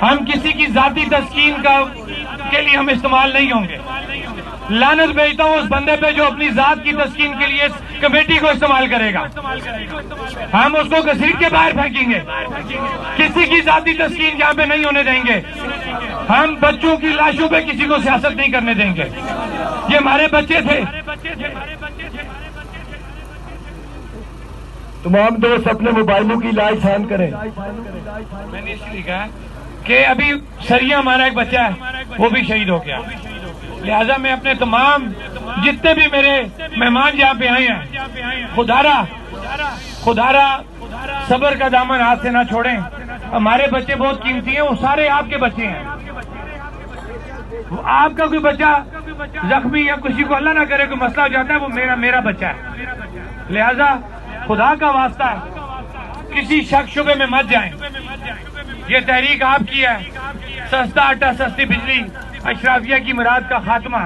ہم کسی کی ذاتی تسکین کے لیے ہم استعمال نہیں ہوں گے. لعنت بھیجتا ہوں اس بندے پہ جو اپنی ذات کی تسکین کے لیے اس کمیٹی کو استعمال کرے گا. ہم اس کو گھسیٹ کے باہر پھینکیں گے. کسی کی ذاتی تسکین یہاں پہ نہیں ہونے دیں گے. ہم بچوں کی لاشوں پہ کسی کو سیاست نہیں کرنے دیں گے. یہ ہمارے بچے تھے. تمام دوست اپنے موبائلوں کی لائٹ آن کریں. میں نے اس لیے کہا کہ ابھی سریا ہمارا ایک بچہ ہے وہ بھی شہید ہو گیا. لہذا میں اپنے تمام جتنے بھی میرے مہمان یہاں پہ آئے ہیں خدارا صبر کا دامن ہاتھ سے نہ چھوڑیں. ہمارے بچے بہت قیمتی ہیں. وہ سارے آپ کے بچے ہیں. آپ کا کوئی بچہ زخمی یا کسی کو اللہ نہ کرے کوئی مسئلہ ہو جاتا ہے وہ میرا بچہ ہے. لہذا خدا کا واسطہ کسی شک شبے میں مت جائیں. یہ تحریک آپ کی ہے. سستا آٹا سستی بجلی اشرافیہ کی مراد کا خاتمہ.